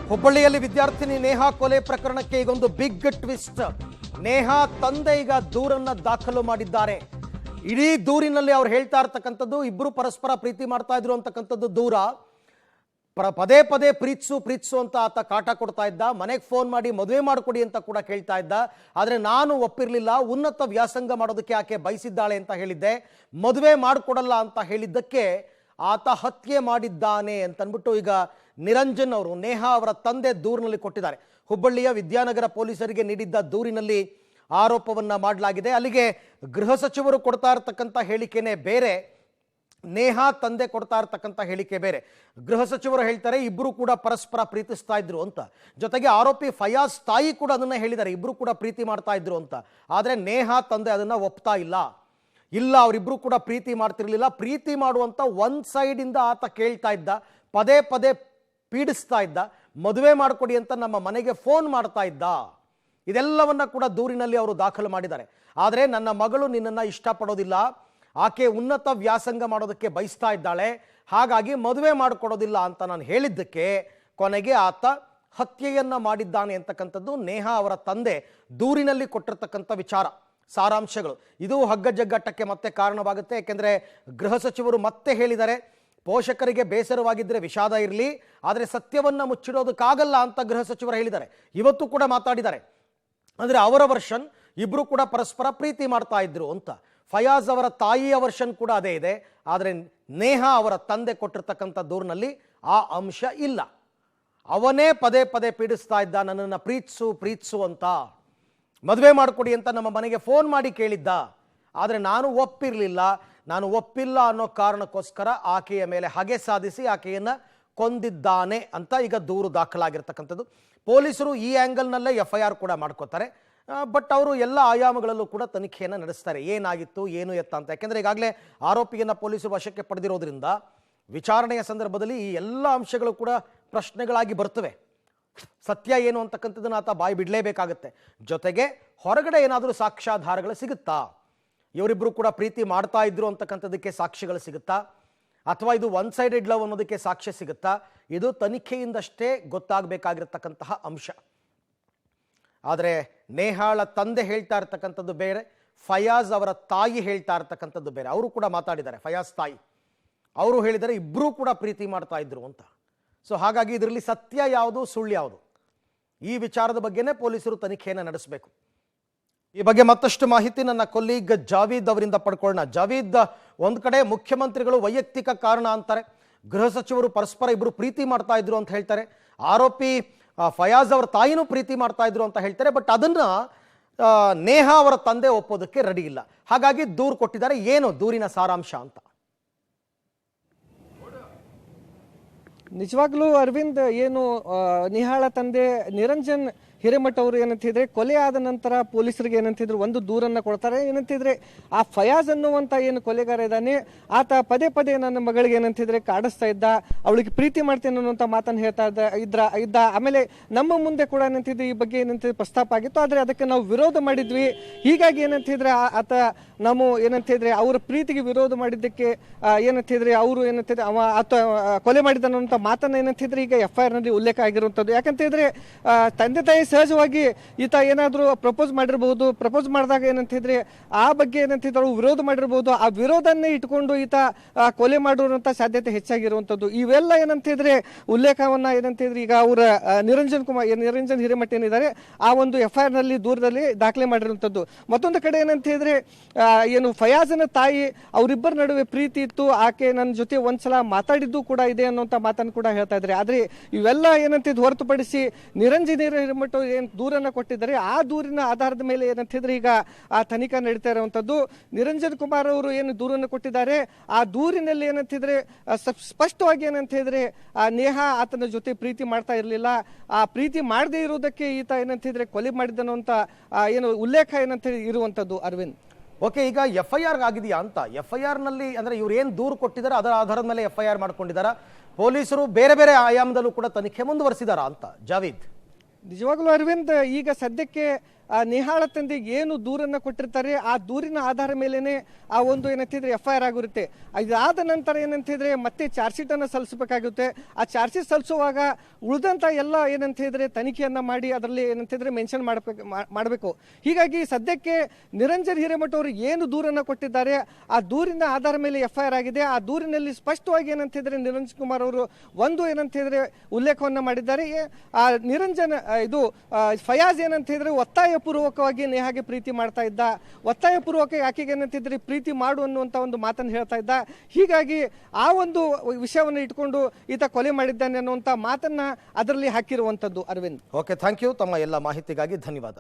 ಹುಬ್ಬಳ್ಳಿಯಲ್ಲಿ ವಿದ್ಯಾರ್ಥಿನಿ ನೇಹಾ ಕೊಲೆ ಪ್ರಕರಣಕ್ಕೆ ಈಗೊಂದು ಬಿಗ್ ಟ್ವಿಸ್ಟ್. ನೇಹಾ ತಂದೆ ಈಗ ದೂರನ್ನ ದಾಖಲು ಮಾಡಿದ್ದಾರೆ. ಇಡೀ ದೂರಿನಲ್ಲಿ ಅವ್ರು ಹೇಳ್ತಾ ಇರ್ತಕ್ಕಂಥದ್ದು ಇಬ್ರು ಪರಸ್ಪರ ಪ್ರೀತಿ ಮಾಡ್ತಾ ಇದ್ರು ಅಂತಕ್ಕಂಥದ್ದು ದೂರ. ಪದೇ ಪದೇ ಪ್ರೀತ್ಸು ಅಂತ ಆತ ಕಾಟ ಕೊಡ್ತಾ ಇದ್ದ. ಮನೆಗೆ ಫೋನ್ ಮಾಡಿ ಮದುವೆ ಮಾಡಿಕೊಡಿ ಅಂತ ಕೂಡ ಕೇಳ್ತಾ ಇದ್ದ. ಆದರೆ ನಾನು ಒಪ್ಪಿರಲಿಲ್ಲ. ಉನ್ನತ ವ್ಯಾಸಂಗ ಮಾಡೋದಕ್ಕೆ ಆಕೆ ಬಯಸಿದ್ದಾಳೆ ಅಂತ ಹೇಳಿದ್ದೆ. ಮದುವೆ ಮಾಡಿಕೊಡಲ್ಲ ಅಂತ ಹೇಳಿದ್ದಕ್ಕೆ ಆತ ಹತ್ಯೆ ಮಾಡಿದ್ದಾನೆ ಅಂತನ್ಬಿಟ್ಟು ಈಗ ನಿರಂಜನ್ ಅವರು ನೇಹಾ ಅವರ ತಂದೆ ದೂರಿನಲ್ಲಿ ಕೊಟ್ಟಿದ್ದಾರೆ. ಹುಬ್ಬಳ್ಳಿಯ ವಿದ್ಯಾನಗರ ಪೊಲೀಸರಿಗೆ ನೀಡಿದ್ದ ದೂರಿನಲ್ಲಿ ಆರೋಪವನ್ನ ಮಾಡಲಾಗಿದೆ. ಅಲ್ಲಿಗೆ ಗೃಹ ಸಚಿವರು ಕೊಡ್ತಾ ಇರತಕ್ಕಂಥ ಹೇಳಿಕೆನೇ ಬೇರೆ, ನೇಹಾ ತಂದೆ ಕೊಡ್ತಾ ಇರ್ತಕ್ಕಂಥ ಹೇಳಿಕೆ ಬೇರೆ. ಗೃಹ ಸಚಿವರು ಹೇಳ್ತಾರೆ ಇಬ್ರು ಕೂಡ ಪರಸ್ಪರ ಪ್ರೀತಿಸ್ತಾ ಇದ್ರು ಅಂತ. ಜೊತೆಗೆ ಆರೋಪಿ ಫಯಾಜ್ ತಾಯಿ ಕೂಡ ಅದನ್ನ ಹೇಳಿದ್ದಾರೆ, ಇಬ್ರು ಕೂಡ ಪ್ರೀತಿ ಮಾಡ್ತಾ ಇದ್ರು ಅಂತ. ಆದರೆ ನೇಹಾ ತಂದೆ ಅದನ್ನ ಒಪ್ತಾ ಇಲ್ಲ, ಅವರಿಬ್ರು ಕೂಡ ಪ್ರೀತಿ ಮಾಡ್ತಿರ್ಲಿಲ್ಲ. ಪ್ರೀತಿ ಮಾಡುವಂತ ಒಂದ್ ಸೈಡ್ ಇಂದ ಆತ ಕೇಳ್ತಾ ಇದ್ದ, ಪದೇ ಪದೇ ಪೀಡಿಸ್ತಾ ಇದ್ದ, ಮದುವೆ ಮಾಡಿಕೊಡಿ ಅಂತ ನಮ್ಮ ಮನೆಗೆ ಫೋನ್ ಮಾಡ್ತಾ ಇದ್ದ. ಇದೆಲ್ಲವನ್ನ ಕೂಡ ದೂರಿನಲ್ಲಿ ಅವರು ದಾಖಲು ಮಾಡಿದ್ದಾರೆ. ಆದರೆ ನನ್ನ ಮಗಳು ನಿನ್ನನ್ನು ಇಷ್ಟಪಡೋದಿಲ್ಲ, ಆಕೆ ಉನ್ನತ ವ್ಯಾಸಂಗ ಮಾಡೋದಕ್ಕೆ ಬಯಸ್ತಾ ಇದ್ದಾಳೆ, ಹಾಗಾಗಿ ಮದುವೆ ಮಾಡಿಕೊಡೋದಿಲ್ಲ ಅಂತ ನಾನು ಹೇಳಿದ್ದಕ್ಕೆ ಕೊನೆಗೆ ಆತ ಹತ್ಯೆಯನ್ನ ಮಾಡಿದ್ದಾನೆ ಅಂತಕ್ಕಂಥದ್ದು ನೇಹಾ ಅವರ ತಂದೆ ದೂರಿನಲ್ಲಿ ಕೊಟ್ಟಿರ್ತಕ್ಕಂಥ ವಿಚಾರ. ಸಾರಾಂಶಗಳು ಇದು ಹಗ್ಗಜಗ್ಗಾಟಕ್ಕೆ ಮತ್ತೆ ಕಾರಣವಾಗುತ್ತೆ. ಯಾಕೆಂದ್ರೆ ಗೃಹ ಸಚಿವರು ಮತ್ತೆ ಹೇಳಿದ್ದಾರೆ, ಪೋಷಕರಿಗೆ ಬೇಸರವಾಗಿದ್ದರೆ ವಿಷಾದ ಇರಲಿ, ಆದರೆ ಸತ್ಯವನ್ನ ಮುಚ್ಚಿಡೋದಕ್ಕಾಗಲ್ಲ ಅಂತ ಗೃಹ ಸಚಿವರು ಹೇಳಿದ್ದಾರೆ. ಇವತ್ತು ಕೂಡ ಮಾತಾಡಿದ್ದಾರೆ. ಅಂದರೆ ಅವರ ವರ್ಷನ್ ಇಬ್ರು ಕೂಡ ಪರಸ್ಪರ ಪ್ರೀತಿ ಮಾಡ್ತಾ ಇದ್ರು ಅಂತ. ಫಯಾಜ್ ಅವರ ತಾಯಿಯ ವರ್ಷನ್ ಕೂಡ ಅದೇ ಇದೆ. ಆದರೆ ನೇಹಾ ಅವರ ತಂದೆ ಕೊಟ್ಟಿರ್ತಕ್ಕಂಥ ದೂರಿನಲ್ಲಿ ಆ ಅಂಶ ಇಲ್ಲ. ಅವನೇ ಪದೇ ಪದೇ ಪೀಡಿಸ್ತಾ ಇದ್ದ, ನನ್ನನ್ನು ಪ್ರೀತ್ಸು ಅಂತ, ಮದುವೆ ಮಾಡಿಕೊಡಿ ಅಂತ ನಮ್ಮ ಮನೆಗೆ ಫೋನ್ ಮಾಡಿ ಕೇಳಿದ್ದ. ಆದರೆ ನಾನು ಒಪ್ಪಿಲ್ಲ ಅನ್ನೋ ಕಾರಣಕ್ಕೋಸ್ಕರ ಆಕೆಯ ಮೇಲೆ ಹಗೆ ಸಾಧಿಸಿ ಆಕೆಯನ್ನ ಕೊಂದಿದ್ದಾನೆ ಅಂತ ಈಗ ದೂರು ದಾಖಲಾಗಿರ್ತಕ್ಕಂಥದ್ದು. ಪೊಲೀಸರು ಈ ಆ್ಯಂಗಲ್ನಲ್ಲೇ FIR ಕೂಡ ಮಾಡ್ಕೋತಾರೆ. ಬಟ್ ಅವರು ಎಲ್ಲ ಆಯಾಮಗಳಲ್ಲೂ ಕೂಡ ತನಿಖೆಯನ್ನು ನಡೆಸ್ತಾರೆ, ಏನಾಗಿತ್ತು ಏನು ಎತ್ತ ಅಂತ. ಯಾಕೆಂದರೆ ಈಗಾಗಲೇ ಆರೋಪಿಯನ್ನು ಪೊಲೀಸರು ವಶಕ್ಕೆ ಪಡೆದಿರೋದ್ರಿಂದ ವಿಚಾರಣೆಯ ಸಂದರ್ಭದಲ್ಲಿ ಈ ಎಲ್ಲ ಅಂಶಗಳು ಕೂಡ ಪ್ರಶ್ನೆಗಳಾಗಿ ಬರ್ತವೆ. ಸತ್ಯ ಏನು ಅಂತಕ್ಕಂಥದ್ದನ್ನು ಆತ ಬಾಯಿ ಬಿಡಲೇಬೇಕಾಗತ್ತೆ. ಜೊತೆಗೆ ಹೊರಗಡೆ ಏನಾದರೂ ಸಾಕ್ಷ್ಯಾಧಾರಗಳು ಸಿಗುತ್ತಾ, ಇವರಿಬ್ಬರು ಕೂಡ ಪ್ರೀತಿ ಮಾಡ್ತಾ ಇದ್ರು ಅಂತಕ್ಕಂಥದ್ದಕ್ಕೆ ಸಾಕ್ಷ್ಯಗಳು ಸಿಗುತ್ತಾ, ಅಥವಾ ಇದು ಒನ್ ಸೈಡೆಡ್ ಲವ್ ಅನ್ನೋದಕ್ಕೆ ಸಾಕ್ಷ್ಯ ಸಿಗುತ್ತಾ, ಇದು ತನಿಖೆಯಿಂದಷ್ಟೇ ಗೊತ್ತಾಗಬೇಕಾಗಿರ್ತಕ್ಕಂತಹ ಅಂಶ. ಆದರೆ ನೇಹಾಳ ತಂದೆ ಹೇಳ್ತಾ ಇರ್ತಕ್ಕಂಥದ್ದು ಬೇರೆ, ಫಯಾಜ್ ಅವರ ತಾಯಿ ಹೇಳ್ತಾ ಇರ್ತಕ್ಕಂಥದ್ದು ಬೇರೆ. ಅವರು ಕೂಡ ಮಾತಾಡಿದ್ದಾರೆ, ಫಯಾಜ್ ತಾಯಿ ಅವರು ಹೇಳಿದ್ದಾರೆ ಇಬ್ಬರೂ ಕೂಡ ಪ್ರೀತಿ ಮಾಡ್ತಾ ಇದ್ರು ಅಂತ. ಸೊ ಹಾಗಾಗಿ ಇದರಲ್ಲಿ ಸತ್ಯ ಯಾವುದು ಸುಳ್ಳು ಯಾವುದು, ಈ ವಿಚಾರದ ಬಗ್ಗೆನೇ ಪೊಲೀಸರು ತನಿಖೆಯನ್ನು ನಡೆಸಬೇಕು. ಈ ಬಗ್ಗೆ ಮತ್ತಷ್ಟು ಮಾಹಿತಿ ನನ್ನ ಕೊಲೀಗ್ ಜಾವೀದ್ ಅವರಿಂದ ಪಡ್ಕೊಳ್ಳೋಣ. ಜಾವೀದ್, ಒಂದ್ ಕಡೆ ಮುಖ್ಯಮಂತ್ರಿಗಳು ವೈಯಕ್ತಿಕ ಕಾರಣ ಅಂತಾರೆ, ಗೃಹ ಸಚಿವರು ಪರಸ್ಪರ ಇಬ್ರು ಪ್ರೀತಿ ಮಾಡ್ತಾ ಇದ್ರು ಅಂತ ಹೇಳ್ತಾರೆ, ಆರೋಪಿ ಫಯಾಜ್ ಅವರ ತಾಯಿನೂ ಪ್ರೀತಿ ಮಾಡ್ತಾ ಇದ್ರು ಅಂತ ಹೇಳ್ತಾರೆ. ಬಟ್ ಅದನ್ನ ನೇಹಾ ಅವರ ತಂದೆ ಒಪ್ಪೋದಕ್ಕೆ ರೆಡಿ ಇಲ್ಲ. ಹಾಗಾಗಿ ದೂರು ಕೊಟ್ಟಿದ್ದಾರೆ. ಏನು ದೂರಿನ ಸಾರಾಂಶ ಅಂತ? ನಿಜವಾಗ್ಲೂ ಅರವಿಂದ್, ಏನು ನೇಹಾಳ ತಂದೆ ನಿರಂಜನ್ ಹಿರೇಮಠ ಅವರು ಏನಂತಿದ್ರೆ ಕೊಲೆ ಆದ ನಂತರ ಪೊಲೀಸರಿಗೆ ಏನಂತಿದ್ರು ಒಂದು ದೂರನ್ನ ಕೊಡ್ತಾರೆ. ಏನಂತಿದ್ರೆ ಆ ಫಯಾಜ್ ಅನ್ನುವಂತ ಏನು ಕೊಲೆಗಾರ ಇದ್ದಾನೆ ಆತ ಪದೇ ಪದೇ ನನ್ನ ಮಗಳಿಗೆ ಏನಂತಿದ್ರೆ ಕಾಡಿಸ್ತಾ ಇದ್ದ, ಅವಳಿಗೆ ಪ್ರೀತಿ ಮಾಡ್ತೇನೆ ಅನ್ನುವಂಥ ಮಾತನ್ನು ಹೇಳ್ತಾ ಇದ್ದ. ಆಮೇಲೆ ನಮ್ಮ ಮುಂದೆ ಕೂಡ ಏನಂತಿದ್ರೆ ಈ ಬಗ್ಗೆ ಏನಂತಿದ್ರೆ ಪ್ರಸ್ತಾಪ ಆಗಿತ್ತು, ಆದರೆ ಅದಕ್ಕೆ ನಾವು ವಿರೋಧ ಮಾಡಿದ್ವಿ. ಹೀಗಾಗಿ ಏನಂತಿದ್ರೆ ಆತ ನಾವು ಏನಂತಿದ್ರೆ ಅವರ ಪ್ರೀತಿಗೆ ವಿರೋಧ ಮಾಡಿದ್ದಕ್ಕೆ ಏನಂತಿದ್ರೆ ಅವರು ಏನಂತಿದ್ರೆ ಆತ ಕೊಲೆ ಮಾಡಿದ ಅನ್ನುವಂಥ ಮಾತನ್ನ ಏನಂತಿದ್ರೆ ಈಗ FIR ನಲ್ಲಿ ಉಲ್ಲೇಖ ಆಗಿರುವಂಥದ್ದು. ಯಾಕಂತಿದ್ರೆ ತಂದೆ ತಾಯಿ ಸಹಜವಾಗಿ ಈತ ಏನಾದರೂ ಪ್ರಪೋಸ್ ಮಾಡಿರಬಹುದು, ಪ್ರಪೋಸ್ ಮಾಡಿದಾಗ ಏನಂತಿದ್ರೆ ಆ ಬಗ್ಗೆ ಏನಂತಿದ್ರು ವಿರೋಧ ಮಾಡಿರಬಹುದು, ಆ ವಿರೋಧನ್ನೇ ಇಟ್ಕೊಂಡು ಈತ ಕೊಲೆ ಮಾಡಿರುವಂತ ಸಾಧ್ಯತೆ ಹೆಚ್ಚಾಗಿರುವಂಥದ್ದು. ಇವೆಲ್ಲ ಏನಂತಿದ್ರೆ ಉಲ್ಲೇಖವನ್ನ ಏನಂತಿದ್ರೆ ಈಗ ಅವರ ನಿರಂಜನ್ ಹಿರೇಮಠ ಏನಿದ್ದಾರೆ ಆ ಒಂದು FIR ನಲ್ಲಿ ದೂರದಲ್ಲಿ ದಾಖಲೆ ಮಾಡಿರುವಂಥದ್ದು. ಮತ್ತೊಂದು ಕಡೆ ಏನಂತಿದ್ರೆ ಏನು ಫಯಾಜನ ತಾಯಿ ಅವರಿಬ್ಬರ ನಡುವೆ ಪ್ರೀತಿ ಇತ್ತು, ಆಕೆ ನನ್ನ ಜೊತೆ ಒಂದ್ಸಲ ಮಾತಾಡಿದ್ದು ಕೂಡ ಇದೆ ಅನ್ನುವಂಥ ಮಾತನ್ನು ಕೂಡ ಹೇಳ್ತಾ ಇದ್ದಾರೆ. ಆದ್ರೆ ಇವೆಲ್ಲ ಏನಂತಿದ್ ಹೊರತುಪಡಿಸಿ ನಿರಂಜನ್ ಹಿರೇಮಠ ಏನು ದೂರನ್ನ ಕೊಟ್ಟಿದ್ದಾರೆ, ಆ ದೂರಿನ ಆಧಾರದ ಮೇಲೆ ಏನಂತಿದ್ರೆ ಈಗ ಆ ತನಿಖೆ ನಡೀತಾ ಇರುವಂತದ್ದು. ನಿರಂಜನ್ ಕುಮಾರ್ ಅವರು ಏನು ದೂರನ್ನು ಕೊಟ್ಟಿದ್ದಾರೆ, ಆ ದೂರಿನಲ್ಲಿ ಏನಂತಿದ್ರೆ ಸ್ಪಷ್ಟವಾಗಿ ಏನಂತಿದ್ರೆ ಆ ನೇಹಾ ಆತನ ಜೊತೆ ಪ್ರೀತಿ ಮಾಡ್ತಾ ಇರಲಿಲ್ಲ, ಆ ಪ್ರೀತಿ ಮಾಡದೇ ಇರುವುದಕ್ಕೆ ಈತ ಏನಂತಿದ್ರೆ ಕೊಲೆ ಮಾಡಿದನು ಅಂತ ಏನು ಉಲ್ಲೇಖ ಏನಂತ ಇರುವಂತದ್ದು. ಅರವಿಂದ್, ಓಕೆ, ಈಗ FIR ಆಗಿದೆಯಾ ಅಂತ? FIR ನಲ್ಲಿ ಅಂದ್ರೆ ಇವ್ರು ಏನ್ ದೂರು ಕೊಟ್ಟಿದ್ದಾರೆ ಅದರ ಆಧಾರದ ಮೇಲೆ FIR ಮಾಡ್ಕೊಂಡಿದ್ದಾರಾ, ಪೊಲೀಸರು ಬೇರೆ ಬೇರೆ ಆಯಾಮದಲ್ಲೂ ಕೂಡ ತನಿಖೆ ಮುಂದುವರಿಸಿದಾರಾ ಅಂತ? ಜಾವೀದ್, ನಿಜವಾಗ್ಲೂ ಅರವಿಂದ್, ಈಗ ಸದ್ಯಕ್ಕೆ ನೇಹಾಳ ತಂದೆಗೆ ಏನು ದೂರನ್ನ ಕೊಟ್ಟಿರ್ತಾರೆ ಆ ದೂರಿನ ಆಧಾರ ಮೇಲೇನೆ ಆ ಒಂದು ಏನಂತಿದ್ರೆ FIR ಆಗಿರುತ್ತೆ. ಇದಾದ ನಂತರ ಏನಂತಿದ್ರೆ ಮತ್ತೆ ಚಾರ್ಜ್ ಶೀಟ್ ಅನ್ನು ಸಲ್ಲಿಸಬೇಕಾಗುತ್ತೆ. ಆ ಚಾರ್ಜ್ ಶೀಟ್ ಸಲ್ಲಿಸುವಾಗ ಉಳಿದಂತ ಎಲ್ಲ ಏನಂತಿದ್ರೆ ತನಿಖೆಯನ್ನ ಮಾಡಿ ಅದರಲ್ಲಿ ಏನಂತಿದ್ರೆ ಮೆನ್ಷನ್ ಮಾಡಬೇಕು. ಹೀಗಾಗಿ ಸದ್ಯಕ್ಕೆ ನಿರಂಜನ್ ಹಿರೇಮಠ ಅವರು ಏನು ದೂರನ್ನ ಕೊಟ್ಟಿದ್ದಾರೆ ಆ ದೂರಿನ ಆಧಾರ ಮೇಲೆ FIR ಆಗಿದೆ. ಆ ದೂರಿನಲ್ಲಿ ಸ್ಪಷ್ಟವಾಗಿ ಏನಂತಿದ್ರೆ ನಿರಂಜನ್ ಕುಮಾರ್ ಅವರು ಒಂದು ಏನಂತಿದ್ರೆ ಉಲ್ಲೇಖವನ್ನ ಮಾಡಿದ್ದಾರೆ. ಆ ನಿರಂಜನ್ ಇದು ಫಯಾಜ್ ಏನಂತಿದ್ರೆ ಒತ್ತಾಯಪೂರ್ವಕವಾಗಿ ನೇಹಾಗೆ ಪ್ರೀತಿ ಮಾಡ್ತಾ ಇದ್ದ, ಒತ್ತಾಯಪೂರ್ವಕ ಆಕೆಗೆ ಏನಂತಿದ್ರೆ ಪ್ರೀತಿ ಮಾಡು ಅನ್ನುವಂತ ಒಂದು ಮಾತನ್ನು ಹೇಳ್ತಾ ಇದ್ದ. ಹೀಗಾಗಿ ಆ ಒಂದು ವಿಷಯವನ್ನು ಇಟ್ಕೊಂಡು ಈತ ಕೊಲೆ ಮಾಡಿದ್ದಾನೆ ಅನ್ನುವಂತ ಮಾತನ್ನ ಅದರಲ್ಲಿ ಹಾಕಿರುವಂತದ್ದು. Arvind, okay, thank you. ತಮ್ಮ ಎಲ್ಲ ಮಾಹಿತಿಗಾಗಿ ಧನ್ಯವಾದ.